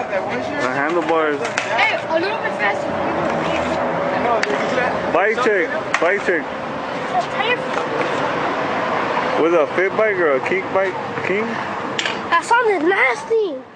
The handlebars. Hey, a little bit faster. Bike check. Bike check. Was it a fit bike or a kink bike? King? That sounded nasty.